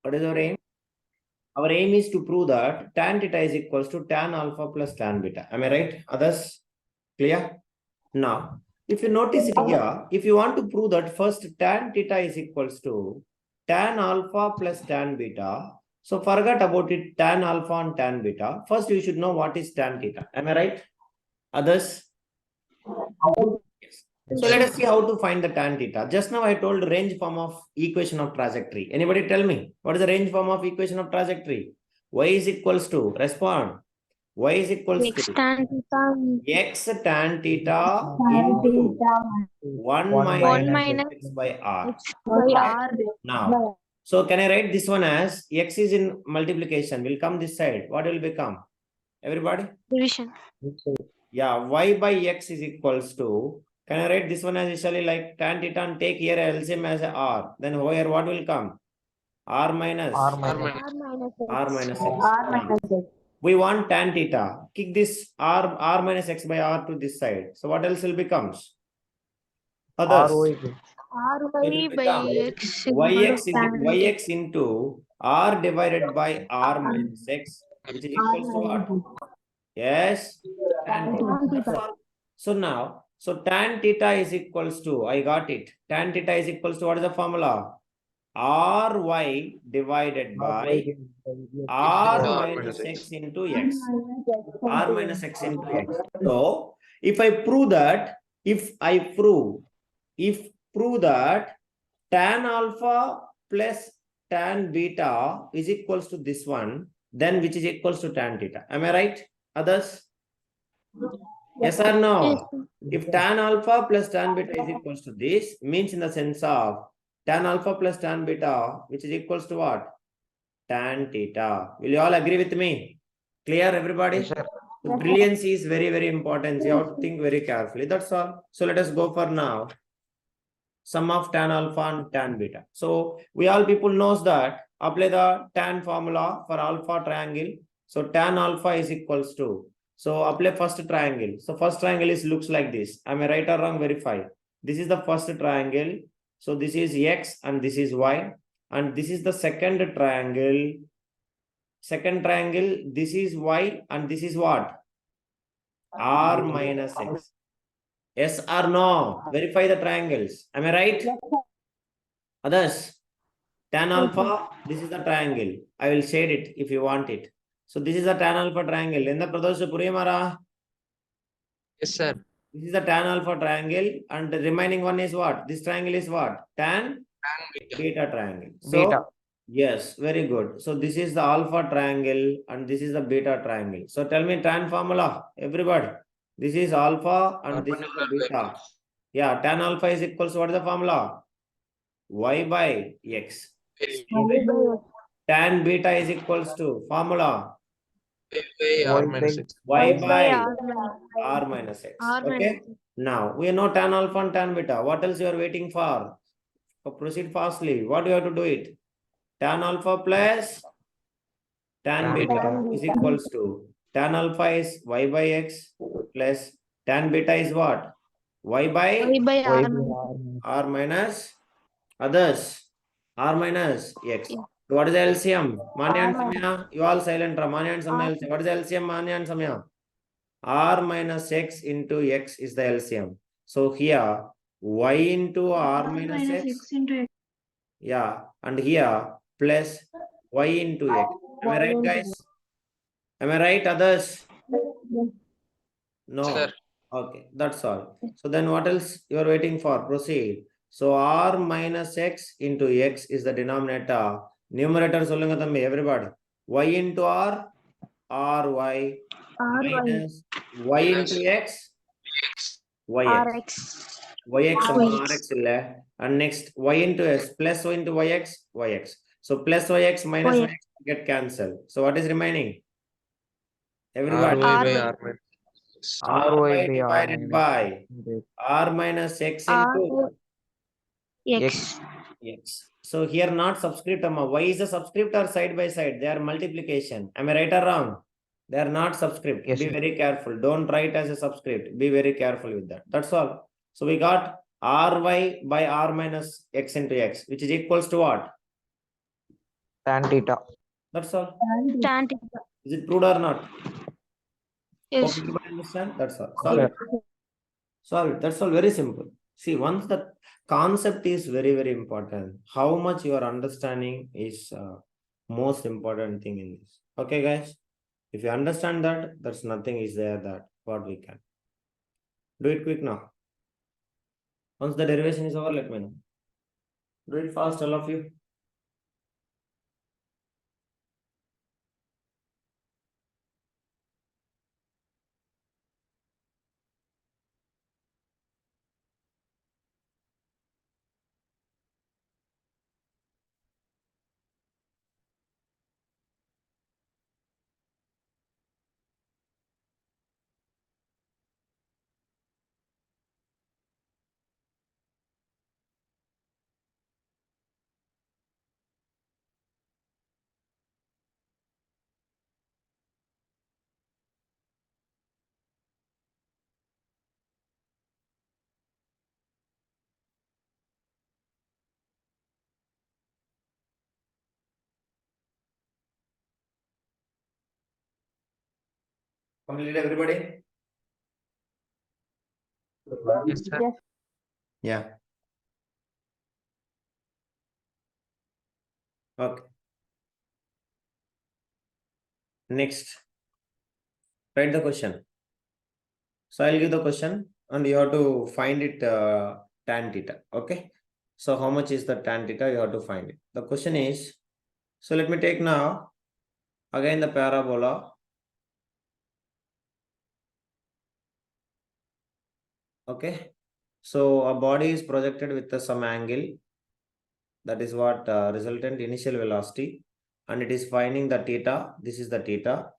What is our aim? Our aim is to prove that tan theta is equals to tan alpha plus tan beta. Am I right? Others? Clear? Now, if you notice it here, if you want to prove that first tan theta is equals to tan alpha plus tan beta, so forget about it, tan alpha and tan beta. First, you should know what is tan theta. Am I right? Others? Yes. So let us see how to find the tan theta. Just now I told range form of equation of trajectory. Anybody tell me what is the range form of equation of trajectory? Y is equals to, respond. Y is equals X to tan theta x tan theta into 1 1 minus minus x by r. x by r. Now, so can I write this one as x is in multiplication, will come this side. What will become? Everybody? Division. Yeah, y by x is equals to, can I write this one as usually like tan theta and take here LCM as a r. Then here what will come? R minus R minus r x. minus x. Now, we want tan theta. Kick this r minus x by r to this side. So what else will becomes? Others. R It y will by become x equal to yx into r divided by r minus x, which is equals to what? Yes, tan theta. That's all. So now, so tan theta is equals to, I got it. Tan theta is equals to, what is the formula? Ry divided by r minus x into x. R minus x into x. So if I prove that, if prove that tan alpha plus tan beta is equals to this one, then which is equals to tan theta. Am I right? Others? Yes or no? If tan alpha plus tan beta is equals to this, means in the sense of tan alpha plus tan beta, which is equals to what? Tan theta. Will you all agree with me? Clear, everybody? Yes, sir. So brilliance is very, very important. You have to think very carefully. That's all. So let us go for now. Sum of tan alpha and tan beta. So we all people knows that apply the tan formula for alpha triangle. So tan alpha is equals to. So apply first triangle. So first triangle is looks like this. Am I right or wrong? Verify. This is the first triangle. So this is x and this is y. And this is the second triangle. Second triangle, this is y and this is what? R minus x. Yes or no? Verify the triangles. Am I right? Others? Tan alpha, this is the triangle. I will shade it if you want it. So this is the tan alpha triangle. In the Pradosh Puriyamara? Yes, sir. This is the tan alpha triangle and the remaining one is what? This triangle is what? Tan beta triangle. So Beta. yes, very good. So this is the alpha triangle and this is the beta triangle. So tell me tan formula, everybody. This is alpha and this is the beta. Yeah, tan alpha is equals to what is the formula? Y by x. Tan beta is equals to formula R minus x. y by R minus r minus x. R minus Okay. Now we know tan alpha and tan beta. What else you are waiting for? Proceed fastly. What do you have to do it? Tan alpha plus tan beta is equals to tan alpha is y by x plus tan beta is what? Y by y by r r minus others. R minus x. So what is the LCM? Manya and Samya. You all silent. Manya and Samya. LCM. What is the LCM? Manya and Samya. R minus x into x is the LCM. So here y into r minus x. Yeah, and here plus y into x. Am I right, guys? Am I right, others? No. Sir. Okay, that's all. So then what else you are waiting for? Proceed. So r minus x into x is the denominator. Numerator solunga thambi, everybody. Y into r, ry minus y into x, yx. rx Yx and rx illa. And next y into s plus y into yx, yx. So plus yx minus yx get cancelled. So what is remaining? Everybody. Ry by R minus x. Ry divided by r minus x into x. x. So here not subscript. Y is a subscript or side by side? They are multiplication. Am I right or wrong? They are not subscript. Yes, Be sir. very careful. Don't write as a subscript. Be very careful with that. That's all. So we got ry by r minus x into x, which is equals to what? tan theta. That's all. Tan theta. Is it proved or not? Yes. Hope everybody understand. That's all. Yes, Solve sir. it. Solve it. That's all. Very simple. See, once the concept is very, very important, how much you are understanding is most important thing in this. Okay, guys. If you understand that, there's nothing is there that what we can do it quick now. Once the derivation is over, let me know. Do it fast, all of you. Complete everybody? Yes, sir. Yeah. Okay. Next, write the question. So I'll give the question and you have to find it tan theta. Okay. So how much is the tan theta? You have to find it. The question is, so let me take now again the parabola. Okay. So a body is projected with some angle. That is what resultant initial velocity, and it is finding the theta. This is the theta.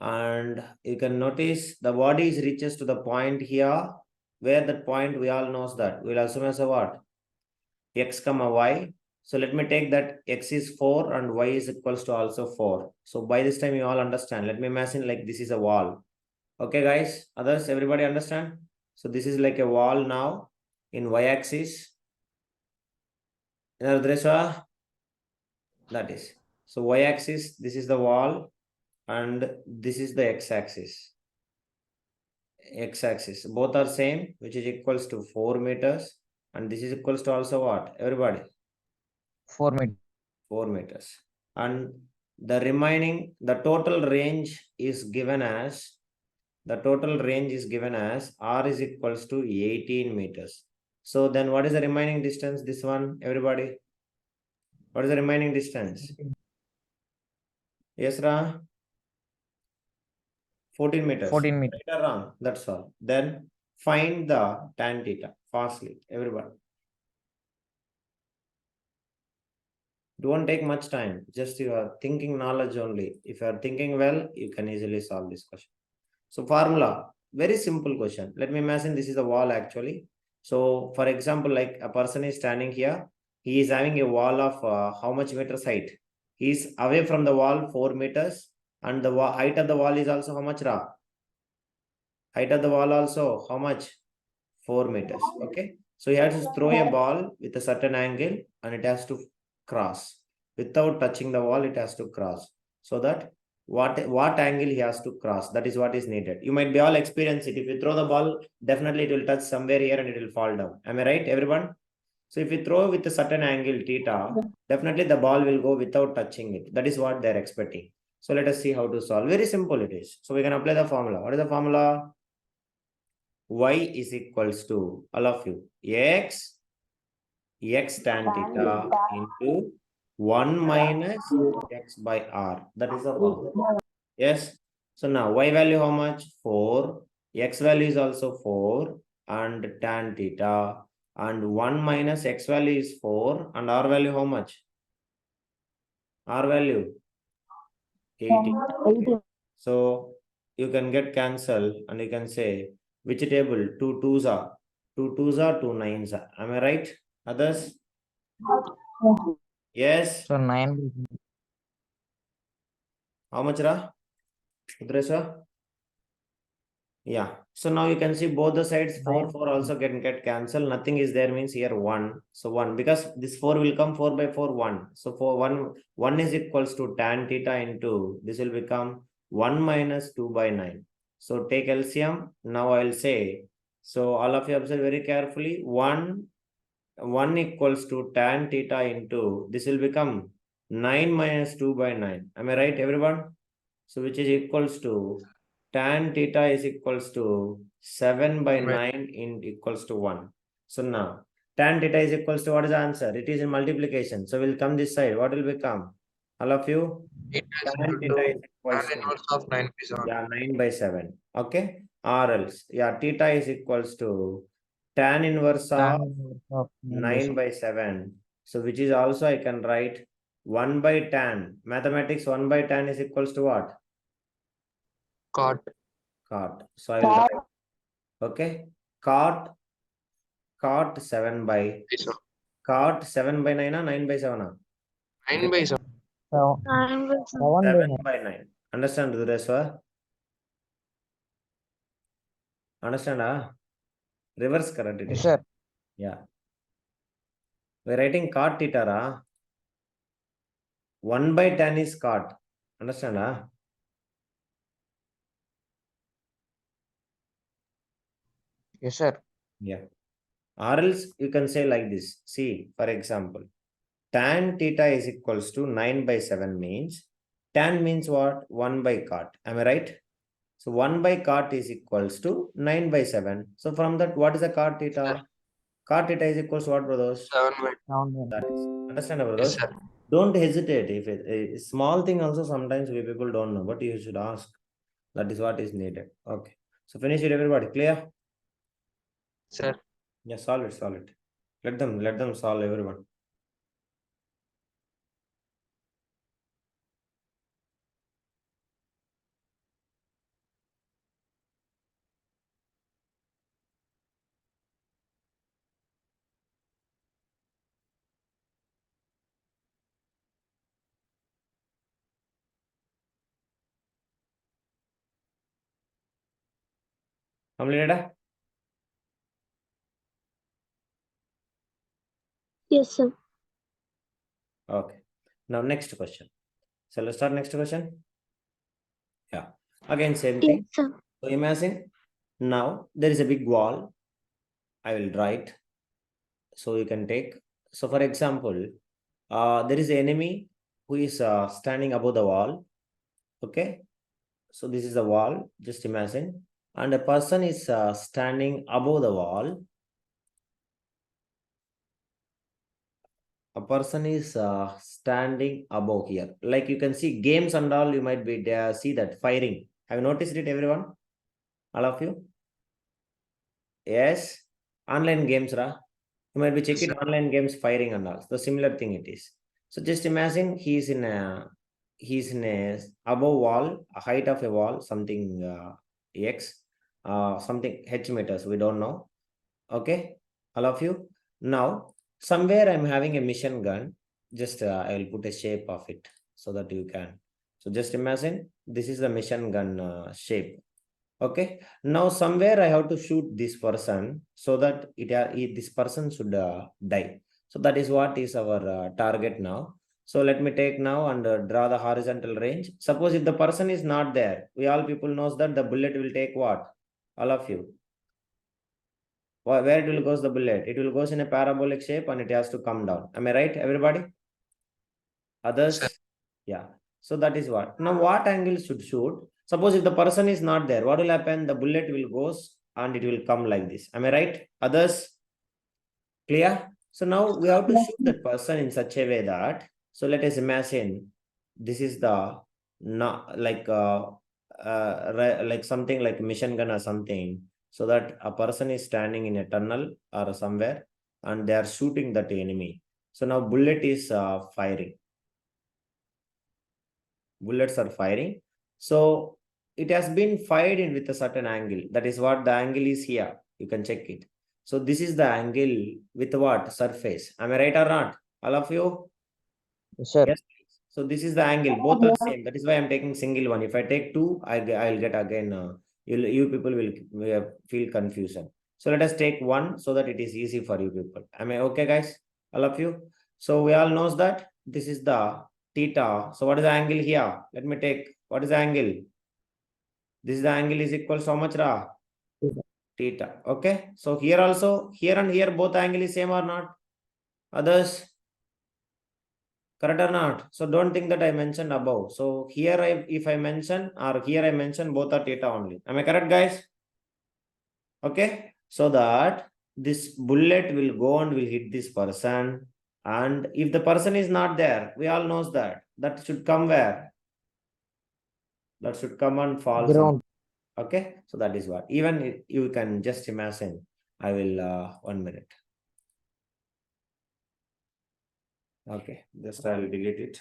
And you can notice the body is reaches to the point here, where that point we all knows that we'll assume as a what? X comma y. So let me take that x is 4 and y is equals to also 4. So by this time you all understand. Let me imagine like this is a wall. Okay, guys, others, everybody understand? So this is like a wall now in y-axis. That is. So y-axis, this is the wall and this is the x-axis. X-axis, both are same, which is equals to 4 meters. And this is equals to also what? Everybody? 4 meters. 4 meters. And the remaining, the total range is given as, r is equals to 18 meters. So then what is the remaining distance? This one, everybody? What is the remaining distance? Yes, Ra? 14 meters. 14 meters. Right or wrong? That's all. Then find the tan theta fastly, everybody. Don't take much time. Just you are thinking knowledge only. If you are thinking well, you can easily solve this question. So formula, very simple question. Let me imagine this is the wall actually. So for example, like a person is standing here. He is having a wall of how much meters height? He is away from the wall 4 meters. And the height of the wall is also how much, Ra? Height of the wall also how much? 4 meters. Okay. So he has to throw a ball with a certain angle and it has to cross. Without touching the wall, it has to cross. So that what angle he has to cross, that is what is needed. You might be all experience it. If you throw the ball, definitely it will touch somewhere here and it will fall down. Am I right, everyone? So if you throw with a certain angle theta, definitely the ball will go without touching it. That is what they're expecting. So let us see how to solve. Very simple it is. So we can apply the formula. What is the formula? Y is equals to, all of you, x tan theta into 1 minus x by r. That is the formula. Yes. So now y value how much? 4. X value is also 4 and tan theta, and 1 minus x value is 4 and r value how much? R value 18. So you can get cancelled and you can say which table? 2 2s are 2 2s are 2 9s are. Am I right? Others? Yes. So 9. How much, Ra? Udresha? Yeah. So now you can see both the sides 4, Nine. 4 also can get cancelled. Nothing is there means here 1. So 1 because this 4 will come 4 by 4 1. So for 1 is equals to tan theta into this will become 1 minus 2 by 9. So take LCM. Now I'll say, so all of you observe very carefully. 1 equals to tan theta into this will become 9 minus 2 by 9. Am I right, everyone? So which is equals to tan theta is equals to 7 by Right. 9 in equals to 1. So now tan theta is equals to what is the answer? It is in multiplication. So we'll come this side. What will become? All of you? It is Tan equal theta is to equals tan to inverse of 9 by 7. yeah 9 by 7. Okay. Or else yeah theta is equals to tan inverse Tan of inverse of 9 by 7. So which is also I can write 1 by tan. Mathematics 1 by tan is equals to what? Cot. Cot. So I will write okay. Cot 7 by by 7. cot 7 by 9 or 9 by 7 or 9 by 7. So, And with 7 by 7 9. by 9. Understand the rest? Understand? Reverse correct it Yes, is. sir. Yeah. We're writing cot theta. 1 by tan is cot. Understand? Yes, sir. Yeah. Or else you can say like this. See, for example, tan theta is equals to 9 by 7 means tan means what? 1 by cot. Am I right? So 1 by cot is equals to 9 by 7. So from that, what is the cot Yes, sir. theta? Cot theta is equals to what, brothers? 7 by 7 by 9. That is. Understand, Yes, brothers? sir. Don't hesitate. If it, a small thing also sometimes we people don't know, but you should ask. That is what is needed. Okay. So finish it, everybody. Clear? Sir. Yeah, solve it, solve it. Let them solve everyone. Completed? yes, sir. Okay. Now next question. So let's start next question. Yeah. Again, same Yes, thing. sir. So imagine now there is a big wall. I will write. So you can take. So for example, there is an enemy who is standing above the wall. Okay. So this is the wall. Just imagine. And a person is standing above the wall. A person is standing above here. Like you can see games and all, you might be there, see that firing. Have you noticed it, everyone? All of you? Yes. Online games, ra. You might be checking Yes, online games firing and all. So similar thing it is. So just imagine he's in a above wall, a height of a wall, something x, something h meters. We don't know. Okay, all of you. Now somewhere I'm having a mission gun. Just I will put a shape of it so that you can. So just imagine this is the mission gun shape. Okay, now somewhere I have to shoot this person so that this person should die. So that is what is our target now. So let me take now and draw the horizontal range. Suppose if the person is not there, we all people knows that the bullet will take what? All of you. Where it will goes the bullet? It will goes in a parabolic shape and it has to come down. Am I right, everybody? sir. Others? Yeah. So that is what. Now what angle should shoot? Suppose if the person is not there, what will happen? The bullet will goes and it will come like this. Am I right? Others? Clear? So now we have to shoot that person in such a way that, so let us imagine this is the not like something like mission gun or something, so that a person is standing in a tunnel or somewhere and they are shooting that enemy. So now bullet is firing. Bullets are firing. So it has been fired in with a certain angle. That is what the angle is here. You can check it. So this is the angle with what? Surface. Am I right or not? All of you? Yes, sir. Yes, please. So this is the angle. Both are same. That is why I'm taking single one. If I take two, I'll get again You people will feel confusion. So let us take one so that it is easy for you people. Am I okay, guys? All of you. So we all knows that this is the theta. So what is the angle here? Let me take. What is the angle? This is the angle is equal so much ra theta. Okay. So here also, here and here both angle is same or not? Others, correct or not? So don't think that I mentioned above. So here if I mention or here I mention both are theta only. Am I correct, guys? Okay. So that this bullet will go and will hit this person. And if the person is not there, we all knows that should come where? That should come and fall. Ground. Okay. So that is what. Even you can just imagine. I will 1 minute. Okay. Just I will delete it.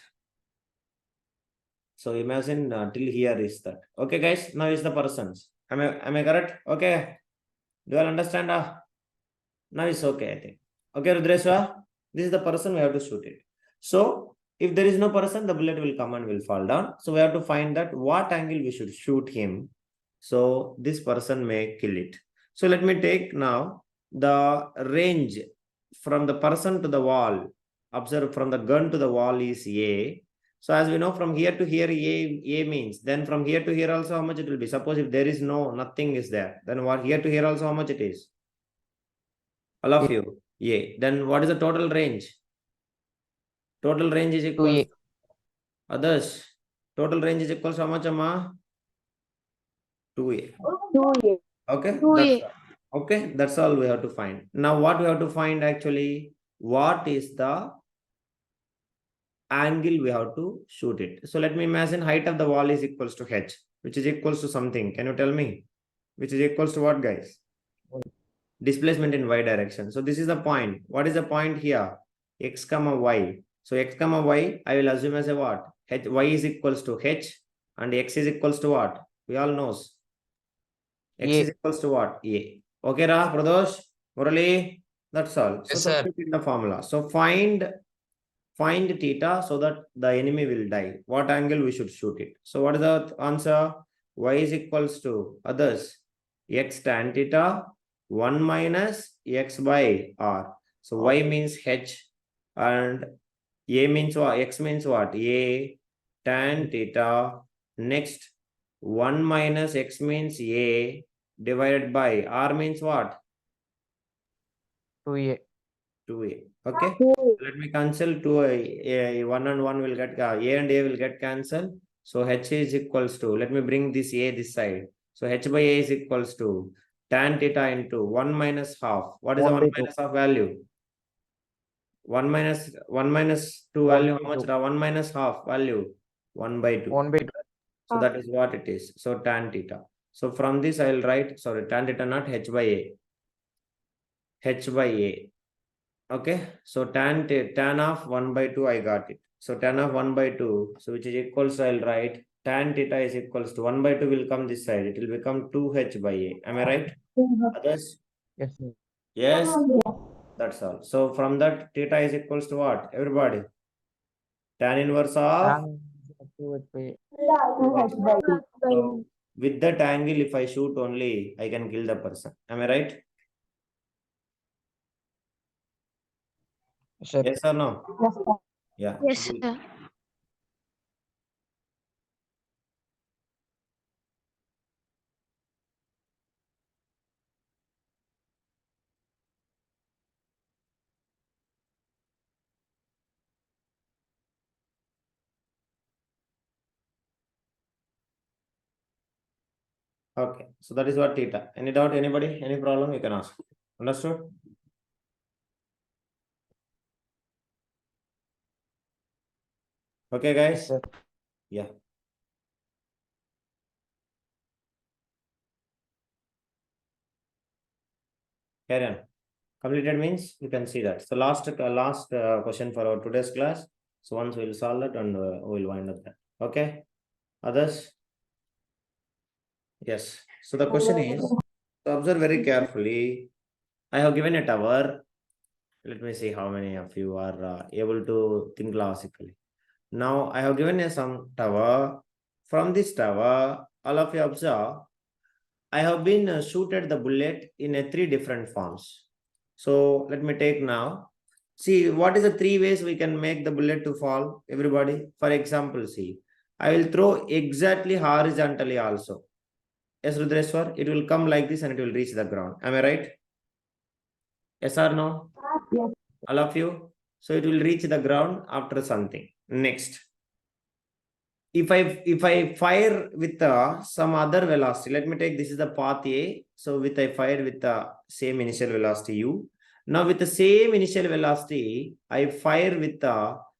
So imagine till here is that. Okay, guys. Now is the persons. Am I correct? Okay. Do you all understand? Now it's okay, I think. Okay, Rudreswa, this is the person we have to shoot it. So if there is no person, the bullet will come and will fall down. So we have to find that what angle we should shoot him. So this person may kill it. So let me take now the range from the person to the wall. Observe from the gun to the wall is A. So as we know from here to here, A means, then from here to here also how much it will be. Suppose if there is nothing is there, then what here to here also how much it is? All of you. Yeah. Then what is the total range? Total range is equal 2A. others. Total range is equal to how much, Amma? 2A. 2A. Okay. 2A. Okay. That's all we have to find. Now what we have to find actually, what is the angle we have to shoot it. So let me imagine height of the wall is equals to h, which is equals to something. Can you tell me? Which is equals to what, guys? Displacement in y direction. So this is the point. What is the point here? X comma y. So x comma y, I will assume as a what? H, y is equals to h and x is equals to what? We all knows. X A. is equals to what? A. Okay, Ra, Pradosh, Murali, that's all. So Yes, sir. substitute the formula. So find theta so that the enemy will die. What angle we should shoot it? So what is the answer? Y is equals to others x tan theta 1 minus x by r. So y means h and a means what? X means what? A tan theta. Next 1 minus x means a divided by r means what? 2A. 2a. Okay. Let me cancel 2 1 and 1 will get a and a will get cancelled. So h is equals to, let me bring this a this side. So h by a is equals to tan theta into 1 minus half. What is the 1 1 by 2. minus half value? 1 minus 2 1 value, by how much? 2. 1 minus half value 1 by 2. 1 by 2. So that is what it is. So tan theta. So from this I will write, sorry, tan theta not h by a. H by a. Okay, so tan of 1 by 2 I got it. So tan of 1 by 2, so which is equals to, I'll write tan theta is equals to 1 by 2 will come this side. It will become 2h by a. Am I right? Others? Yes, sir. Yes, that's all. So from that theta is equals to what? Everybody? Tan inverse of Tan 2H by A. so with that angle, if I shoot only, I can kill the person. Am I right? Yes, sir. Yes or no? Yeah. Yes, sir. Okay. So that is what theta. Any doubt? Anybody? Any problem? You can ask. Understood? Okay, Yes, guys. sir. Yeah. Carry on. Completed means you can see that. So last question for our today's class. So once we'll solve that and we'll wind up that. Okay. Others? Yes. So the question is, so observe very carefully. I have given a tower. Let me see how many of you are able to think logically. Now I have given you some tower. From this tower, all of you observe I have been shooted the bullet in a 3 different forms. So let me take now. See, what is the 3 ways we can make the bullet to fall? Everybody, for example, see, I will throw exactly horizontally also. Yes, Rudreshwar, it will come like this and it will reach the ground. Am I right? Yes or no? Yes. All of you? So it will reach the ground after something. Next. If I fire with some other velocity, let me take this is the path A. So with I fire with the same initial velocity U. Now with the same initial velocity, I fire with a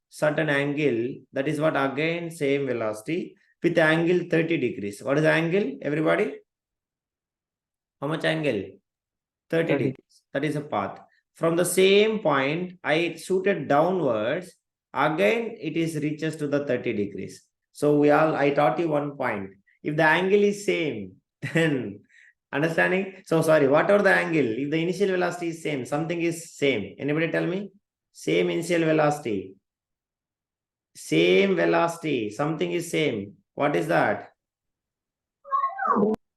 certain angle. That is what again same velocity with the angle 30 degrees. What is the angle? Everybody? How much angle? 30 30. degrees. That is a path. From the same point, I shooted downwards. Again, it is reaches to the 30 degrees. So I taught you one point. If the angle is same, then understanding? So sorry, whatever the angle, if the initial velocity is same, something is same. Anybody tell me? Same initial velocity. Same velocity, something is same. What is that?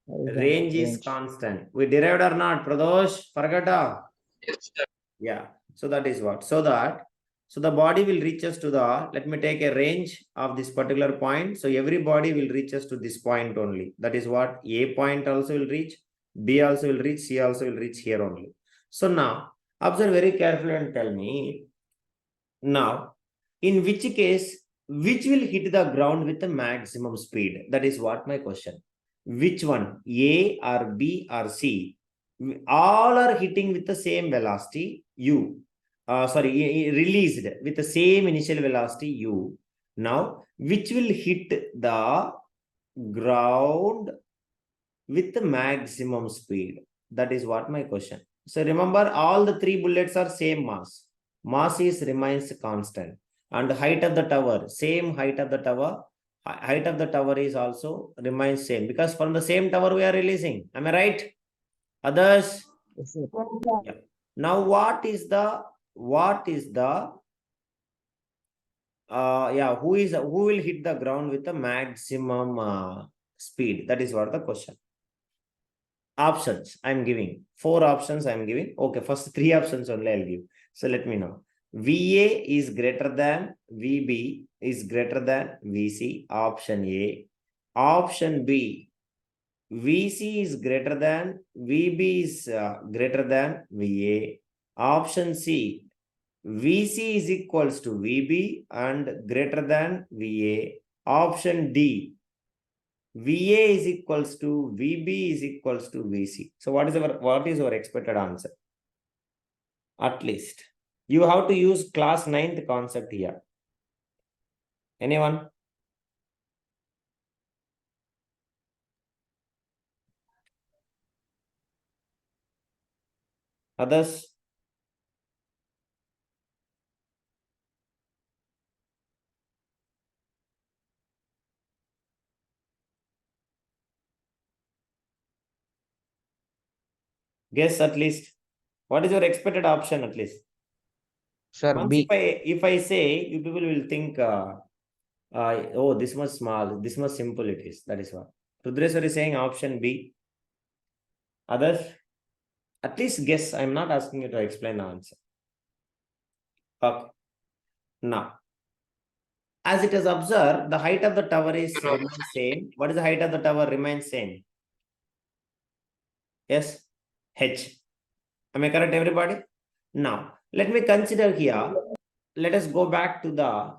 Range is constant. We derived or not? Pradosh, Fargata? Yes, sir. Yeah. So that is what. So the body will reach us to the, let me take a range of this particular point. So every body will reach us to this point only. That is what A point also will reach, B also will reach, C also will reach here only. So now observe very carefully and tell me now, in which case, which will hit the ground with the maximum speed? That is what my question. Which one, A or B or C? All are hitting with the same velocity, U. Released with the same initial velocity, U. Now, which will hit the ground with the maximum speed? That is what my question. So remember, all the 3 bullets are same mass. Mass remains constant. And height of the tower, same height of the tower. Height of the tower is also remains same because from the same tower we are releasing. Am I right? Others? Yes, sir. Yeah. Now what is the who will hit the ground with the maximum speed? That is what the question. Options I'm giving. 4 options I'm giving. Okay, first 3 options only I'll give. So let me know. VA is greater than VB is greater than VC. Option A. Option B. VC is greater than VB is greater than VA. Option C. VC is equals to VB and greater than VA. Option D. VA is equals to VB is equals to VC. So what is our expected answer? At least you have to use class 9th concept here. Anyone? Others? Guess at least. What is your expected option at least? Sir, Once B. if I say, you people will think, oh, this much small, this much simple it is. That is what. Rudreswar is saying option B. Others? At least guess. I'm not asking you to explain the answer. Okay. Now, as it is observed, the height of the tower is remains same. What is the height of the tower remains same? Yes, H. Am I correct, everybody? Now, let me consider here. Let us go back to the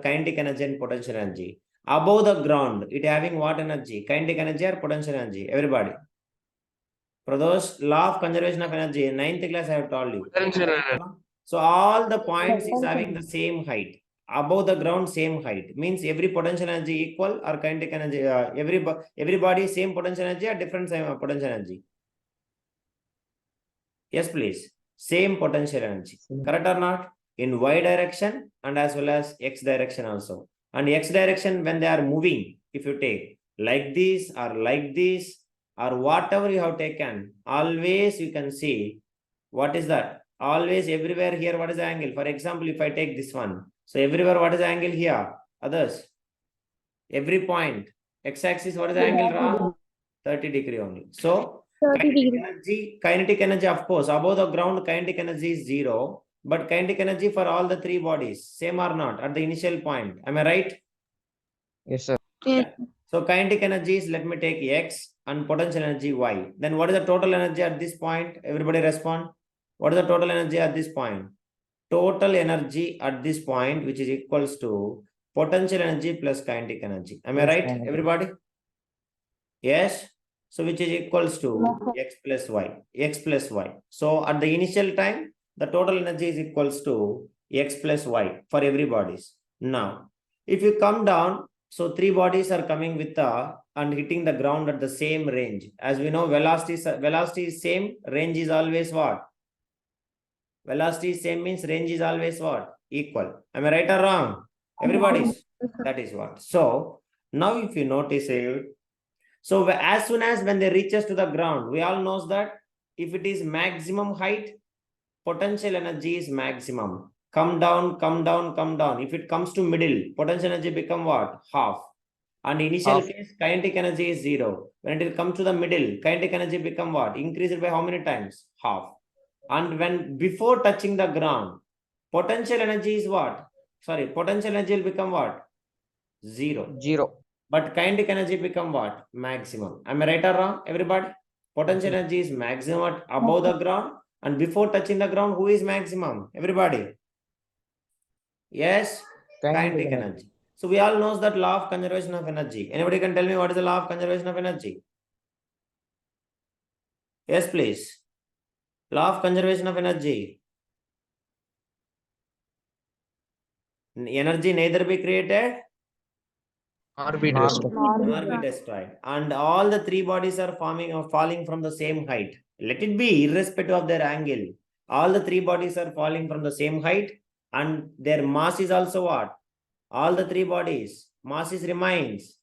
kinetic energy and potential energy. Above the ground, it having what energy? Kinetic energy or potential energy? Everybody. Pradosh, law of conservation of energy. In 9th class, I have told you. Potential energy. So all the points is having the same height. Above the ground, same height. Means every potential energy equal or kinetic energy. Everybody same potential energy or different potential energy? Yes, please. Same potential energy. Correct or not? In y direction and as well as x direction also. And x direction when they are moving, if you take like this or whatever you have taken, always you can see what is that? Always everywhere here, what is the angle? For example, if I take this one, so everywhere what is the angle here? Others? Every point. X-axis, what is the angle, Ra? 30 degree only. So 30 degree. kinetic energy, of course, above the ground, kinetic energy is 0. But kinetic energy for all the three bodies, same or not, at the initial point. Am I right? Yes, sir. Yes. So kinetic energy is, let me take X, and potential energy Y. Then what is the total energy at this point? Everybody respond. What is the total energy at this point? Total energy at this point, which is equals to potential energy plus kinetic energy. Am I Plus right, kinetic. everybody? Yes. So which is equals to X plus Y. X plus Y. So at the initial time, the total energy is equals to X plus Y for every bodies. Now, if you come down, so three bodies are coming with and hitting the ground at the same range. As we know, velocity is same, range is always what? Velocity is same means range is always what? Equal. Am I right or wrong? Everybody's. That is what. So now if you notice it, so as soon as when they reaches to the ground, we all knows that if it is maximum height, potential energy is maximum. Come down, come down, come down. If it comes to middle, potential energy become what? Half. And initial Half. case, kinetic energy is 0. When it comes to the middle, kinetic energy become what? Increased by how many times? Half. And when before touching the ground, potential energy is what? Sorry, potential energy will become what? 0. 0. But kinetic energy become what? Maximum. Am I right or wrong, everybody? Potential energy is maximum at above the ground, and before touching the ground, who is maximum? Everybody. Yes, kinetic energy. So we all knows that law of conservation of energy. Anybody can tell me what is the law of conservation of energy? Yes, please. Law of conservation of energy. Energy neither be created Or be Nor destroyed. nor be destroyed. And all the three bodies are forming or falling from the same height. Let it be irrespective of their angle. All the three bodies are falling from the same height, and their mass is also what? All the three bodies, mass is remains.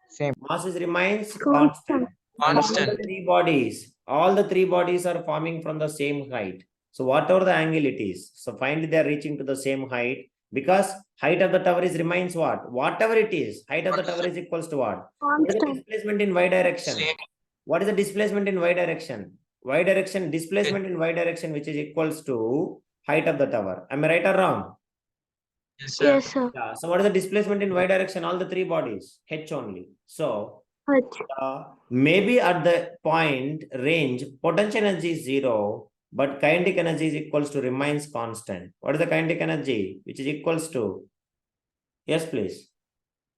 Same. Mass is remains Constant. constant. All the three bodies are forming from the same height. So whatever the angle it is, so finally they are reaching to the same height, because height of the tower is remains what? Whatever it is, height of the tower is equals to what? What is the Constant. displacement in y direction? Same. What is the displacement in y direction? Y direction, displacement in y direction, which is equals to height of the tower. Am I right or wrong? Yes, Yes, sir. Yeah. So what is the displacement in y direction? All the three bodies, h only. So H. maybe at the point range, potential energy is 0, but kinetic energy is equals to remains constant. What is the kinetic energy? Which is equals to, yes, please,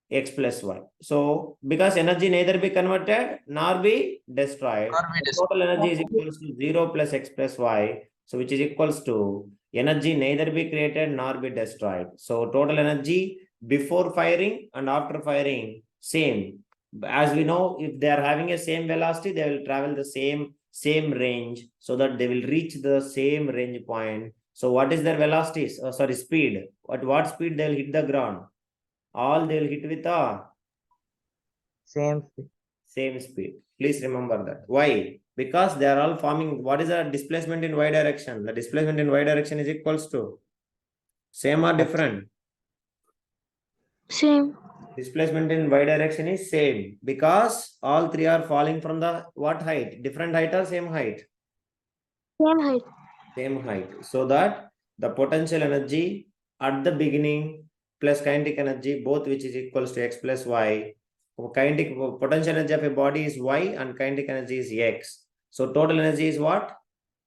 X plus Y. So because energy neither be converted nor be destroyed, Or be the destroyed. total energy is equals to 0 plus X plus Y. So which is equals to energy neither be created nor be destroyed. So total energy before firing and after firing, same. As we know, if they are having a same velocity, they will travel the same range, so that they will reach the same range point. So what is their velocity? Sorry, speed. At what speed they will hit the ground? All they will hit with a same. same speed. Please remember that. Why? Because they are all forming. What is the displacement in y direction? The displacement in y direction is equals to same or different? Same. Displacement in y direction is same, because all three are falling from the what height? Different height or same height? Same height. Same height. So that the potential energy at the beginning plus kinetic energy, both which is equals to x plus y. Kinetic potential energy of a body is y and kinetic energy is x. So total energy is what?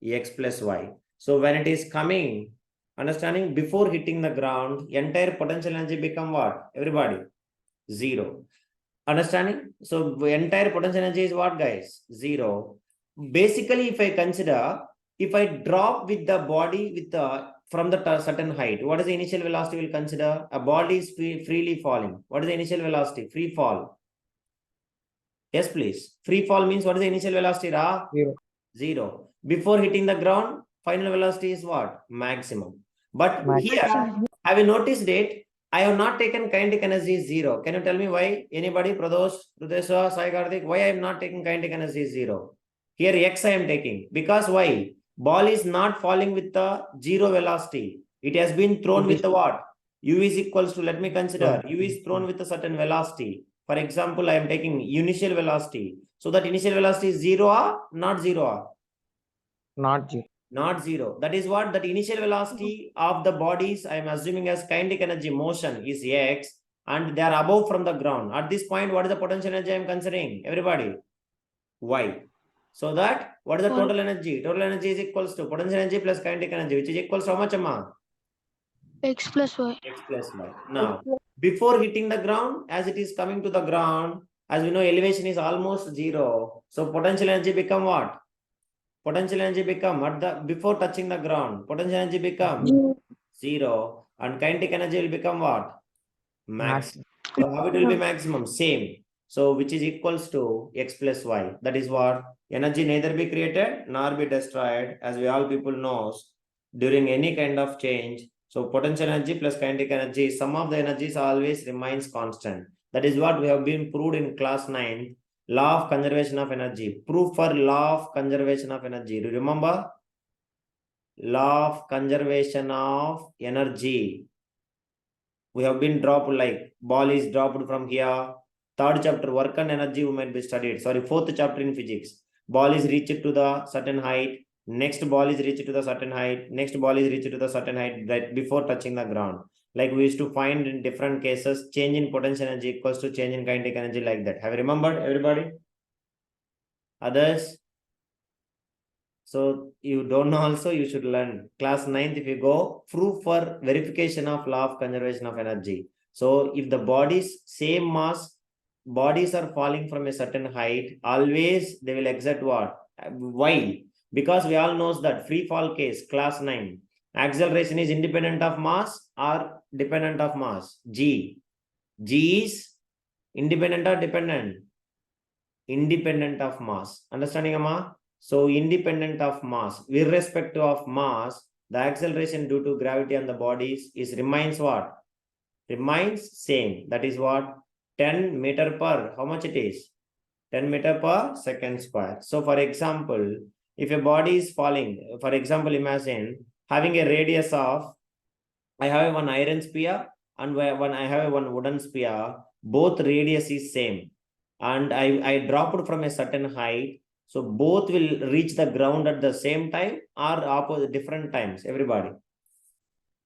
X plus y. So when it is coming, understanding, before hitting the ground, entire potential energy become what? Everybody? 0. Understanding? So the entire potential energy is what, guys? 0. Basically, if I consider, if I drop with the body with the from the certain height, what is the initial velocity we'll consider? A body is freely falling. What is the initial velocity? Free fall. Yes, please. Free fall means what is the initial velocity, Ra? 0. 0. Before hitting the ground, final velocity is what? Maximum. But here, have you noticed it? I have not taken kinetic energy 0. Can you tell me why? Anybody? Pradosh, Rudeswa, Sai Karthik, why I am not taking kinetic energy 0? Here X I am taking. Because why? Ball is not falling with the 0 velocity. It has been thrown with the what? U is equals to, let me consider, U is thrown with a certain velocity. For example, I am taking initial velocity. So that initial velocity is 0 or not 0 or? Not zero. Not 0. That is what that initial velocity of the bodies I am assuming as kinetic energy motion is x, and they are above from the ground. At this point, what is the potential energy I am considering? Everybody, y. So that what is the Y. total energy? Total energy is equals to potential energy plus kinetic energy, which is equals to how much, Amma? X plus Y. X plus y. Now, before hitting the ground, as it is coming to the ground, as we know, elevation is almost 0. So potential energy become what? Potential energy become at the before touching the ground. Potential energy become Zero. 0, and kinetic energy will become what? Max. Max. So how it will be maximum? Same. So which is equals to x plus y. That is what energy neither be created nor be destroyed, as we all people knows during any kind of change. So potential energy plus kinetic energy, sum of the energies always remains constant. That is what we have been proved in class 9. Law of conservation of energy. Proof for law of conservation of energy. Do you remember? Law of conservation of energy. We have been dropped, like ball is dropped from here. Third chapter, work and energy, we might be studied. Sorry, fourth chapter in physics. Ball is reached to the certain height. Next ball is reached to the certain height. Next ball is reached to the certain height right before touching the ground. Like we used to find in different cases, change in potential energy equals to change in kinetic energy, like that. Have you remembered, everybody? Others? So you don't know also, you should learn. Class 9th, if you go, proof for verification of law of conservation of energy. So if the bodies same mass, bodies are falling from a certain height, always they will exert what? Why? Because we all knows that free fall case, class 9, acceleration is independent of mass or dependent of mass. G. G is independent or dependent? Independent of mass. Understanding, Amma? So independent of mass, irrespective of mass, the acceleration due to gravity on the bodies is remains what? Remains same. That is what? 10 meter per, how much it is? 10 meter per second square. So for example, if a body is falling, for example, imagine having a radius of, I have one iron spear and I have one wooden spear, both radius is same. And I dropped from a certain height. So both will reach the ground at the same time or opposite different times, everybody.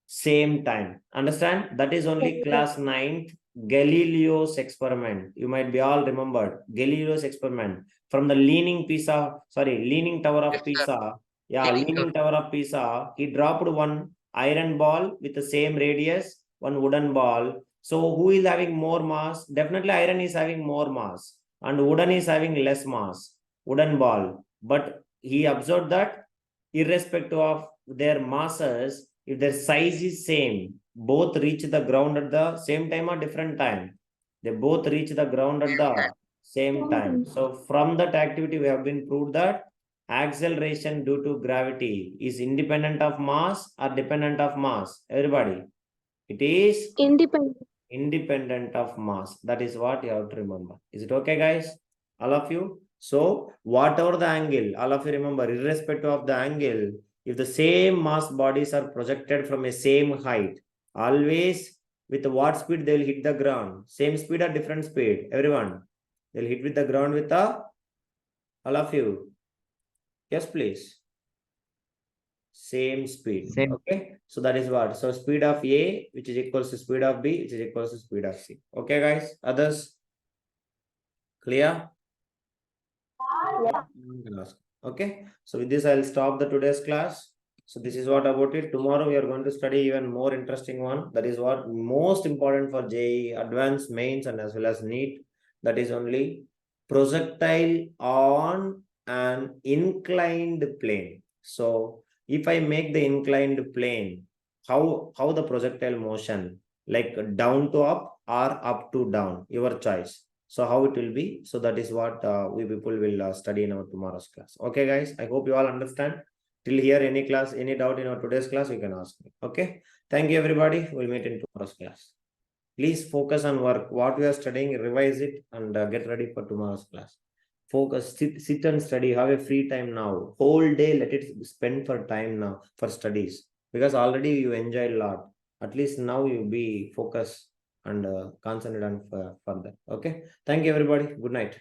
Same time. Understand? That is only class 9th Galileo's experiment. You might be all remembered. Galileo's experiment from the leaning tower of Pisa. Yeah, leaning tower of Pisa. He dropped one iron ball with the same radius, one wooden ball. So who is having more mass? Definitely iron is having more mass and wooden is having less mass. Wooden ball. But he observed that irrespective of their masses, if their size is same, both reach the ground at the same time or different time. They both reach the ground at the same time. So from that activity, we have been proved that acceleration due to gravity is independent of mass or dependent of mass. Everybody, it is Independent. independent of mass. That is what you have to remember. Is it okay, guys? All of you? So whatever the angle, all of you remember, irrespective of the angle, if the same mass bodies are projected from a same height, always with what speed they will hit the ground? Same speed or different speed? Everyone, they'll hit with the ground with the, all of you. Yes, please. Same speed. Same. Okay. So that is what. So speed of A, which is equals to speed of B, which is equals to speed of C. Okay, guys. Others? Clear? Okay. So with this, I'll stop the today's class. So this is what about it. Tomorrow we are going to study even more interesting one. That is what most important for JEE, advanced mains, and as well as NEET. That is only projectile on an inclined plane. So if I make the inclined plane, how the projectile motion, like down to up or up to down, your choice. So how it will be? So that is what we people will study in our tomorrow's class. Okay, guys. I hope you all understand. Till here, any class, any doubt in our today's class, you can ask me. Okay. Thank you, everybody. We'll meet in tomorrow's class. Please focus on work. What we are studying, revise it and get ready for tomorrow's class. Focus, sit and study. Have a free time now. Whole day, let it spend for time now for studies. Because already you enjoy a lot. At least now you be focused and concentrate on further. Okay. Thank you, everybody. Good night.